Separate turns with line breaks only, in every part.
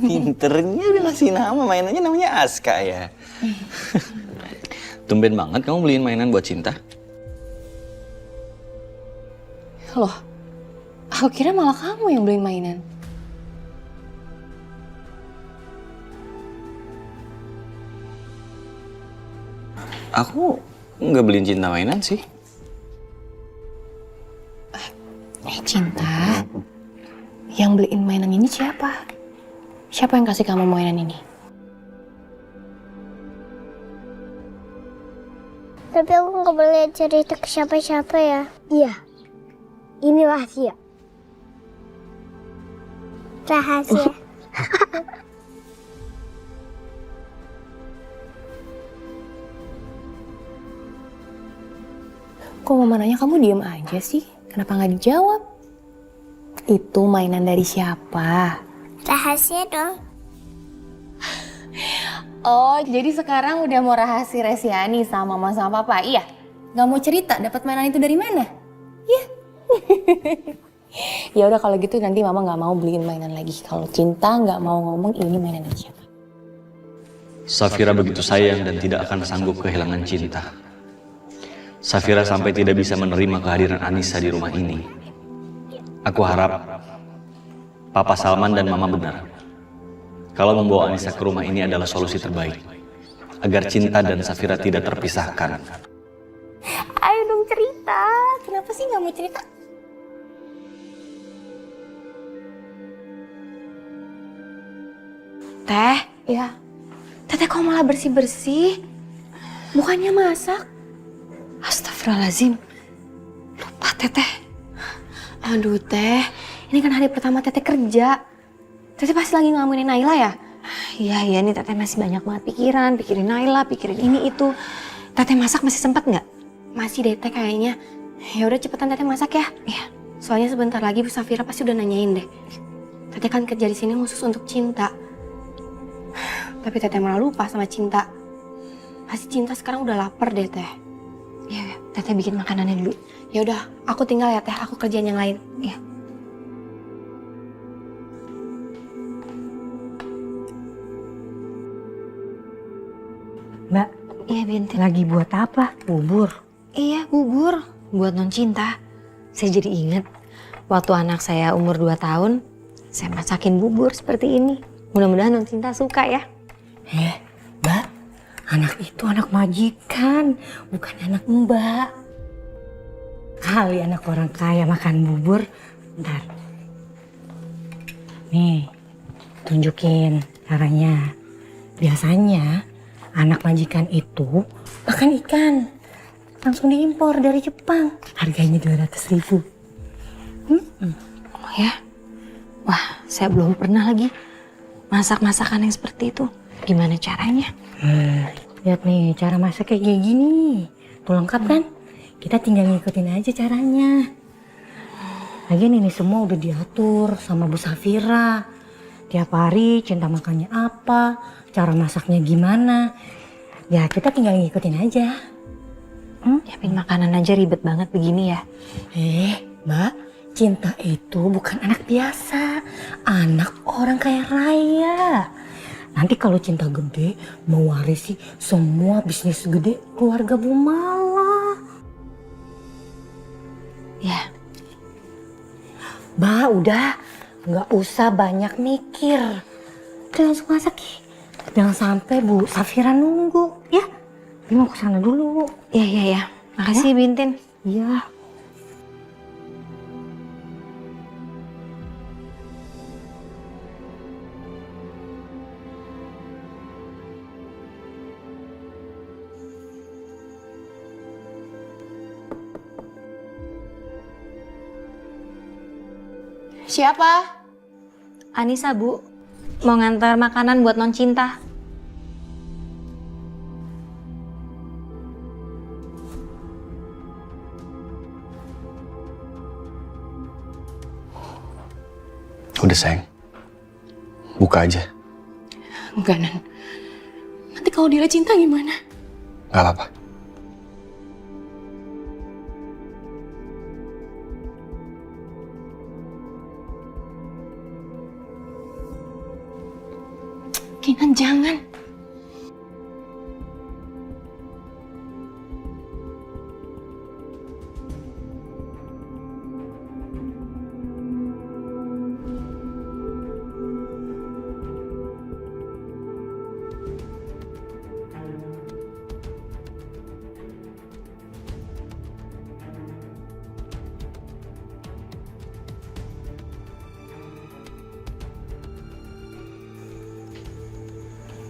Pinternya udah ngasih nama, mainannya namanya Aska ya. Tumben banget kamu beliin mainan buat Cinta.
Loh, aku kira malah kamu yang beliin mainan.
Aku nggak beliin Cinta mainan sih.
Cinta, yang beliin mainan ini siapa? Siapa yang kasih kamu mainan ini?
Tapi aku nggak boleh cerita ke siapa-siapa ya. Iya, ini rahasia. Rahasia.
Kok mama nanya kamu diem aja sih? Kenapa nggak dijawab? Itu mainan dari siapa?
Rahasia dong.
Oh, jadi sekarang udah mau rahasia-rahasiani sama mama sama papa, iya? Gak mau cerita dapat mainan itu dari mana? Iya. Ya udah kalau gitu nanti mama nggak mau beliin mainan lagi. Kalau Cinta nggak mau ngomong ini mainan dari siapa.
Safira begitu sayang dan tidak akan sanggup kehilangan Cinta. Safira sampai tidak bisa menerima kehadiran Anissa di rumah ini. Aku harap Papa Salman dan Mama benar. Kalau membawa Anissa ke rumah ini adalah solusi terbaik. Agar Cinta dan Safira tidak terpisahkan.
Ayo dong cerita. Kenapa sih nggak mau cerita? Teh, ya. Teteh kok malah bersih-bersih? Bukannya masak? Astagfirullahaladzim. Lupa Teteh. Aduh Teh, ini kan hari pertama Teteh kerja. Teteh pasti lagi ngelamunin Naila ya? Iya, nih Teteh masih banyak banget pikiran. Pikirin Naila, pikirin ini itu. Teteh masak masih sempat nggak? Masih deh Teh kayaknya. Ya udah cepetan Teteh masak ya. Iya. Soalnya sebentar lagi Bu Safira pasti udah nanyain deh. Teteh kan kerja di sini khusus untuk Cinta. Tapi Teteh malah lupa sama Cinta. Pasti Cinta sekarang udah lapar deh Teh. Ya, Teteh bikin makanannya dulu. Ya udah, aku tinggal ya Teh. Aku kerjaan yang lain. Ya.
Mbak,
Iya Binti.
lagi buat apa? Bubur.
Iya, bubur buat non Cinta. Saya jadi ingat waktu anak saya umur 2 tahun, saya masakin bubur seperti ini. Mudah-mudahan non Cinta suka ya.
Mbak, anak itu anak majikan, bukan anak Mbak. Kali anak orang kaya makan bubur. Bentar. Nih, tunjukin caranya. Biasanya anak majikan itu makan ikan. Langsung diimpor dari Jepang. Harganya 200.000.
Oh ya? Wah, saya belum pernah lagi masak masakan yang seperti itu. Gimana caranya?
Lihat nih, cara masak kayak gini. Tuh lengkap kan? Kita tinggal ngikutin aja caranya. Lagian ini semua udah diatur sama Bu Safira. Tiap hari Cinta makannya apa, cara masaknya gimana. Ya kita tinggal ngikutin aja.
Nyiapin makanan aja ribet banget begini ya.
Mbak, Cinta itu bukan anak biasa. Anak orang kaya raya. Nanti kalau Cinta gede, mewarisi semua bisnis gede keluarga Bu Mala.
Ya,
Mbak, udah. Nggak usah banyak mikir. Udah langsung masak ya. Jangan sampai Bu Safira nunggu, ya. Dia mau kesana dulu.
ya. Makasih Bintin.
Iya.
Siapa? Anissa, Bu. Mau ngantar makanan buat non Cinta.
Udah sayang, buka aja.
Enggak, Nan. Nanti kalau dia Cinta gimana?
Gak apa-apa.
Kinan jangan.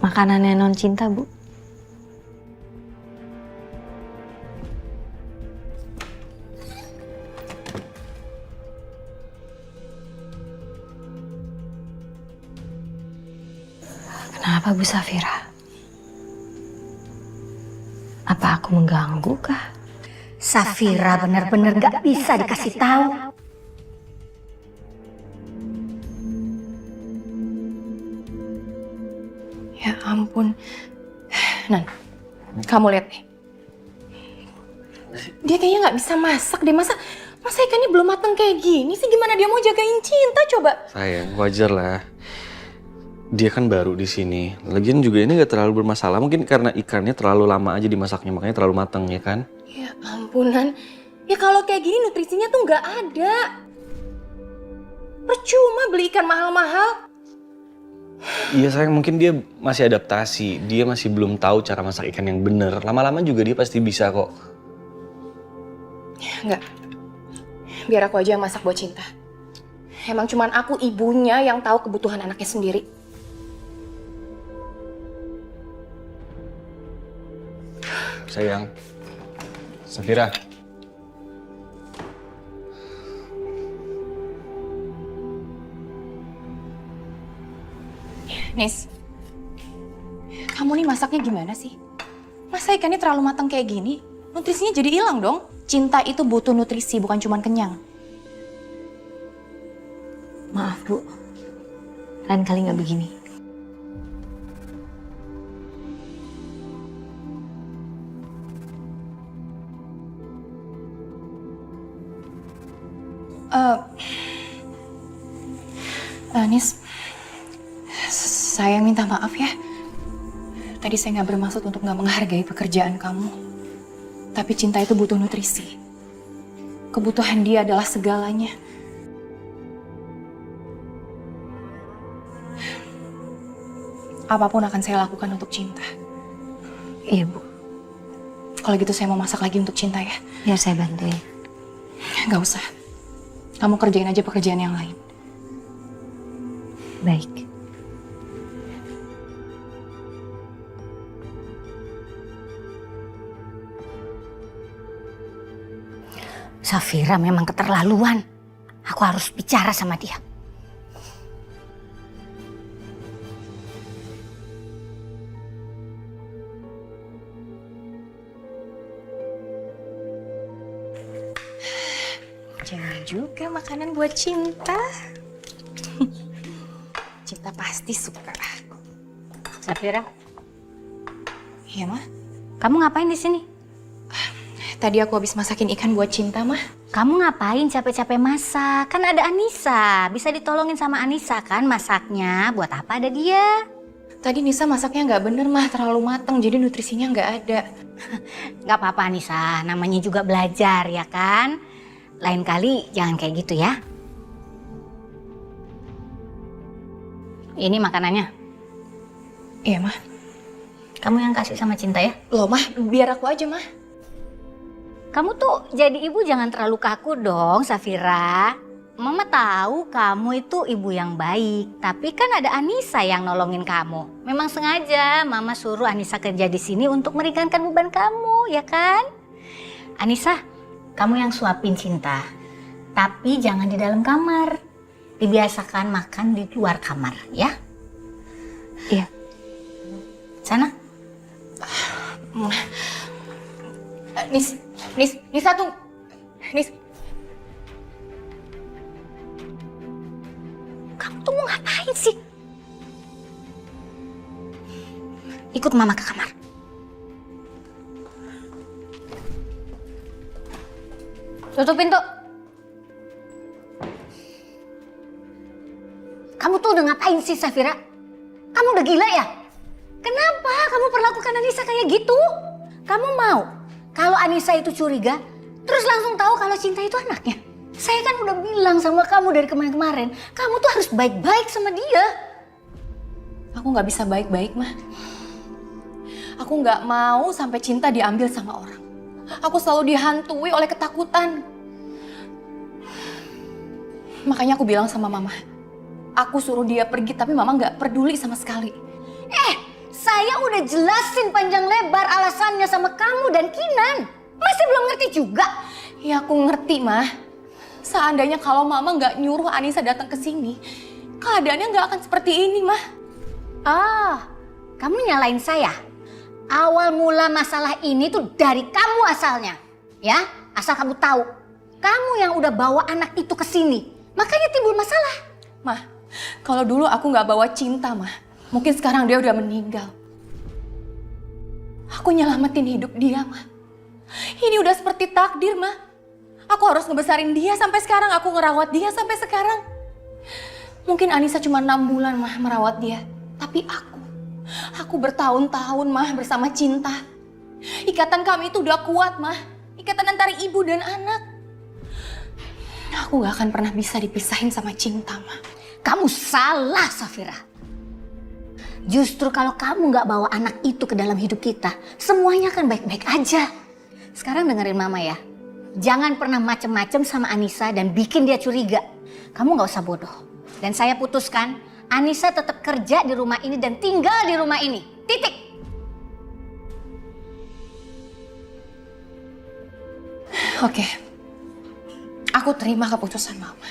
Makanannya non cinta, Bu. Kenapa Bu Safira? Apa aku mengganggu kah?
Safira bener-bener gak bisa dikasih tahu.
Ya ampun. Nan, kamu lihat nih. Dia kayaknya nggak bisa masak deh. Masa ikannya belum matang kayak gini sih? Gimana dia mau jagain Cinta coba?
Sayang, wajar lah. Dia kan baru di sini. Lagian juga ini gak terlalu bermasalah. Mungkin karena ikannya terlalu lama aja dimasaknya, makanya terlalu matang ya kan?
Ya ampunan. Ya kalau kayak gini nutrisinya tuh nggak ada. Percuma beli ikan mahal-mahal.
Iya sayang, mungkin dia masih adaptasi. Dia masih belum tahu cara masak ikan yang bener. Lama-lama juga dia pasti bisa kok.
Enggak. Biar aku aja yang masak buat Cinta. Emang cuman aku ibunya yang tahu kebutuhan anaknya sendiri.
Sayang. Safira.
Nis, kamu nih masaknya gimana sih? Masa ikannya terlalu matang kayak gini? Nutrisinya jadi hilang dong. Cinta itu butuh nutrisi, bukan cuma kenyang. Maaf, Bu. Lain kali nggak begini. Nis, saya minta maaf ya. Tadi saya nggak bermaksud untuk nggak menghargai pekerjaan kamu. Tapi Cinta itu butuh nutrisi. Kebutuhan dia adalah segalanya. Apapun akan saya lakukan untuk Cinta. Iya, Bu. Kalau gitu saya mau masak lagi untuk Cinta ya.
Biar saya bantuin.
Nggak usah. Kamu kerjain aja pekerjaan yang lain.
Baik. Safira memang keterlaluan. Aku harus bicara sama dia.
Jangan juga makanan buat Cinta. Cinta pasti suka.
Safira,
Iya, Mah.
kamu ngapain di sini?
Tadi aku habis masakin ikan buat Cinta, Mah.
Kamu ngapain capek-capek masak? Kan ada Anissa, bisa ditolongin sama Anissa kan masaknya. Buat apa ada dia?
Tadi Nisa masaknya nggak bener, Mah. Terlalu matang, jadi nutrisinya nggak ada.
Gak apa-apa Anissa, namanya juga belajar ya kan? Lain kali jangan kayak gitu ya. Ini makanannya.
Iya, Mah.
Kamu yang kasih sama Cinta ya?
Loh, Mah, biar aku aja, Mah.
Kamu tuh jadi ibu jangan terlalu kaku dong, Safira. Mama tahu kamu itu ibu yang baik, tapi kan ada Anissa yang nolongin kamu. Memang sengaja Mama suruh Anissa kerja di sini untuk meringankan beban kamu, ya kan? Anissa, kamu yang suapin Cinta. Tapi jangan di dalam kamar. Dibiasakan makan di luar kamar, ya?
Iya.
Sana.
Nis satu. Nis.
Kamu tuh mau ngapain sih? Ikut Mama ke kamar. Tutup pintu. Kamu tuh udah ngapain sih, Safira? Kamu udah gila ya? Kenapa kamu perlakukan Anissa kayak gitu? Kamu mau kalau Anissa itu curiga, terus langsung tahu kalau Cinta itu anaknya? Saya kan udah bilang sama kamu dari kemarin-kemarin, kamu tuh harus baik-baik sama dia.
Aku nggak bisa baik-baik, Mah. Aku nggak mau sampai Cinta diambil sama orang. Aku selalu dihantui oleh ketakutan. Makanya aku bilang sama Mama, aku suruh dia pergi tapi Mama nggak peduli sama sekali.
Saya udah jelasin panjang lebar alasannya sama kamu dan Kinan. Masih belum ngerti juga?
Ya aku ngerti, Mah. Seandainya kalau Mama nggak nyuruh Anissa datang ke sini, keadaannya nggak akan seperti ini, Mah.
Kamu nyalain saya? Awal mula masalah ini tuh dari kamu asalnya. Ya, asal kamu tahu. Kamu yang udah bawa anak itu ke sini. Makanya timbul masalah.
Mah, kalau dulu aku nggak bawa Cinta, Mah, mungkin sekarang dia udah meninggal. Aku nyelamatin hidup dia, Mah. Ini udah seperti takdir, Mah. Aku harus ngebesarin dia sampai sekarang, aku ngerawat dia sampai sekarang. Mungkin Anissa cuma 6 bulan, Mah, merawat dia. Tapi aku bertahun-tahun, Mah, bersama Cinta. Ikatan kami itu udah kuat, Mah. Ikatan antara ibu dan anak. Aku gak akan pernah bisa dipisahin sama Cinta, Mah.
Kamu salah, Safira. Justru kalau kamu gak bawa anak itu ke dalam hidup kita, semuanya akan baik-baik aja. Sekarang dengerin Mama ya. Jangan pernah macem-macem sama Anissa dan bikin dia curiga. Kamu gak usah bodoh. Dan saya putuskan, Anissa tetap kerja di rumah ini dan tinggal di rumah ini. Titik.
Oke. Aku terima keputusan Mama.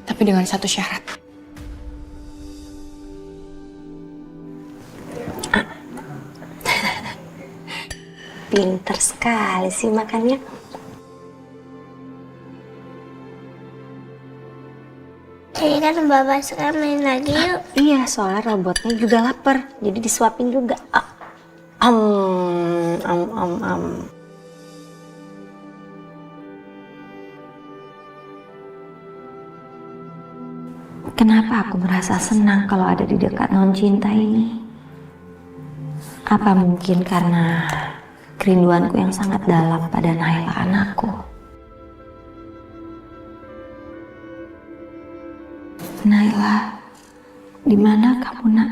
Tapi dengan satu syarat.
Pinter sekali sih makannya. Jadi kan Bapak sekarang main lagi yuk.
Iya, soalnya robotnya juga lapar, jadi disuapin juga. Kenapa aku merasa senang kalau ada di dekat non cinta ini? Apa mungkin karena kerinduanku yang sangat dalam pada Naila anakku? Naila, di mana kamu, Nak?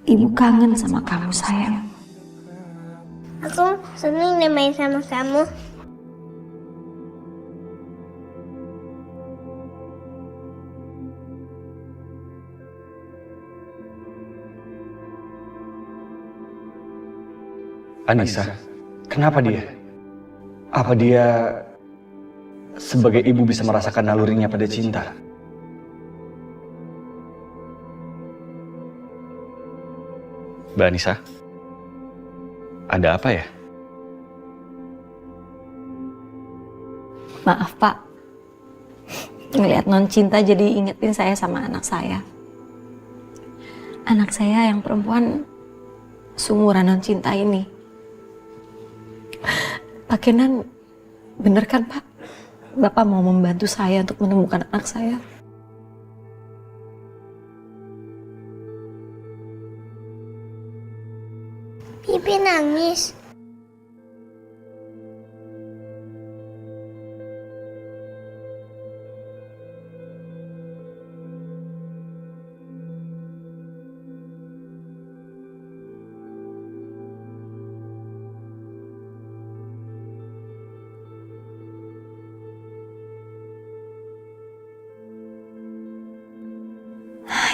Ibu kangen sama kamu, sayang.
Aku seneng deh main sama kamu.
Anissa, kenapa dia? Apa dia sebagai ibu bisa merasakan nalurinya pada Cinta? Mbak Anissa, ada apa ya?
Maaf, Pak. Ngeliat non cinta jadi ingetin saya sama anak saya. Anak saya yang perempuan seumuran non cinta ini. Pak Kenan, bener kan, Pak? Bapak mau membantu saya untuk menemukan anak saya.
Bibi nangis.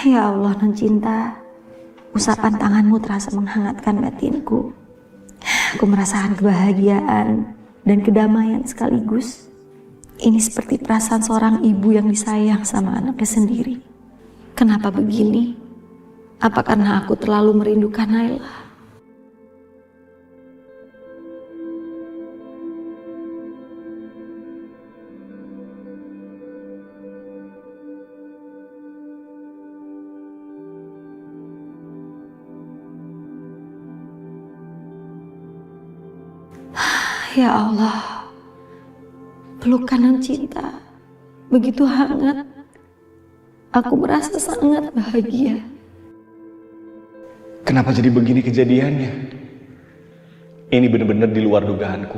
Ya Allah, non cinta. Usapan tanganmu terasa menghangatkan batinku. Aku merasakan kebahagiaan dan kedamaian sekaligus. Ini seperti perasaan seorang ibu yang disayang sama anaknya sendiri. Kenapa begini? Apa karena aku terlalu merindukan Naila? Ya Allah, pelukan non cinta begitu hangat. Aku merasa sangat bahagia.
Kenapa jadi begini kejadiannya? Ini benar-benar di luar dugaanku.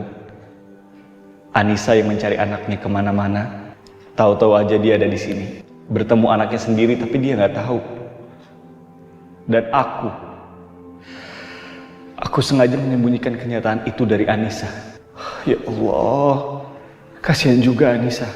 Anissa yang mencari anaknya kemana-mana, tahu-tahu aja dia ada di sini. Bertemu anaknya sendiri tapi dia nggak tahu. Dan aku sengaja menyembunyikan kenyataan itu dari Anissa. Ya Allah, kasihan juga Anissa.